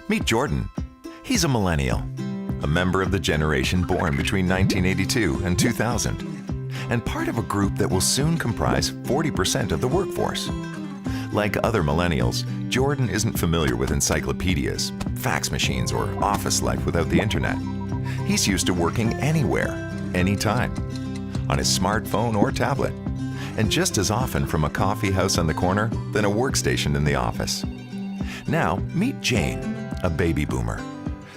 Meet Jordan. He's a millennial, a member of the generation born between 1982 and 2000, and part of a group that will soon comprise 40% of the workforce. Like other millennials, Jordan isn't familiar with encyclopedias, fax machines, or office life without the internet. He's used to working anywhere, anytime, on his smartphone or tablet, and just as often from a coffee house on the corner than a workstation in the office. Now, meet Jane, a baby boomer.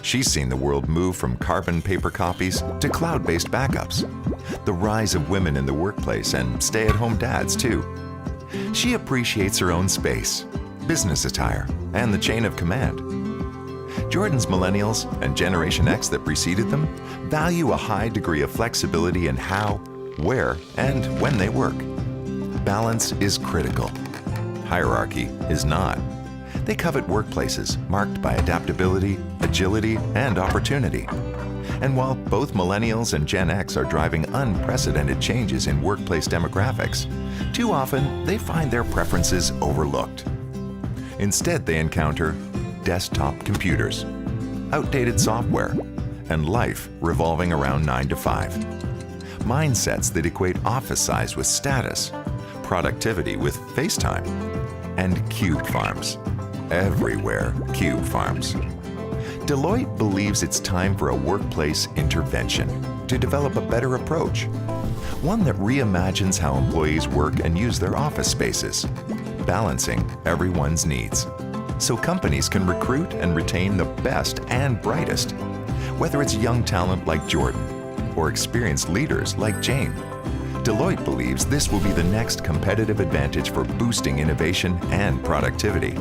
She's seen the world move from carbon paper copies to cloud-based backups, the rise of women in the workplace and stay-at-home dads too. She appreciates her own space, business attire, and the chain of command. Jordan's millennials and Generation X that preceded them value a high degree of flexibility in how, where, and when they work. Balance is critical. Hierarchy is not. They covet workplaces marked by adaptability, agility, and opportunity. And while both millennials and Gen X are driving unprecedented changes in workplace demographics, too often they find their preferences overlooked. Instead, they encounter desktop computers, outdated software, and life revolving around 9 to 5. Mindsets that equate office size with status, productivity with FaceTime, and cube farms. Everywhere, cube farms. Deloitte believes it's time for a workplace intervention to develop a better approach, one that reimagines how employees work and use their office spaces, balancing everyone's needs, so companies can recruit and retain the best and brightest, whether it's young talent like Jordan or experienced leaders like Jane. Deloitte believes this will be the next competitive advantage for boosting innovation and productivity.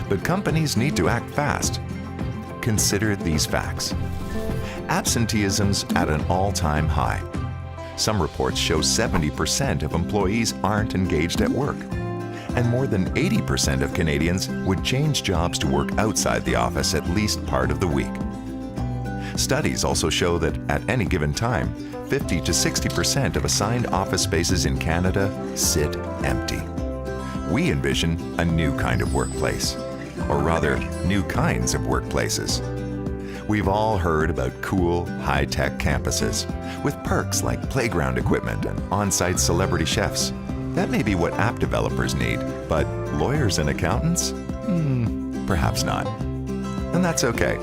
But companies need to act fast. Consider these facts. Absenteeism's at an all-time high. Some reports show 70% of employees aren't engaged at work, and more than 80% of Canadians would change jobs to work outside the office at least part of the week. Studies also show that at any given time, 50 to 60% of assigned office spaces in Canada sit empty. We envision a new kind of workplace, or rather, new kinds of workplaces. We've all heard about cool, high-tech campuses with perks like playground equipment and on-site celebrity chefs. That may be what app developers need, but lawyers and accountants? Perhaps not. And that's okay,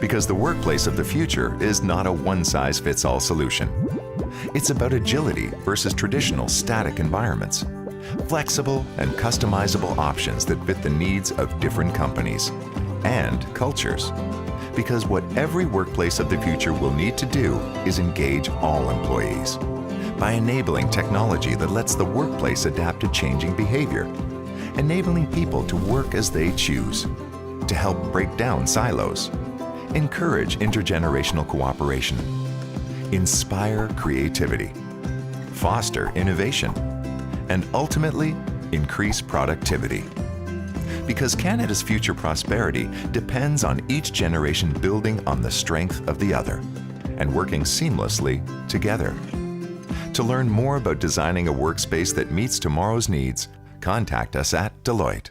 because the workplace of the future is not a one-size-fits-all solution. It's about agility versus traditional static environments, flexible and customizable options that fit the needs of different companies and cultures. Because what every workplace of the future will need to do is engage all employees by enabling technology that lets the workplace adapt to changing behavior, enabling people to work as they choose, to help break down silos, encourage intergenerational cooperation, inspire creativity, foster innovation, and ultimately increase productivity. Because Canada's future prosperity depends on each generation building on the strength of the other and working seamlessly together. To learn more about designing a workspace that meets tomorrow's needs, contact us at Deloitte.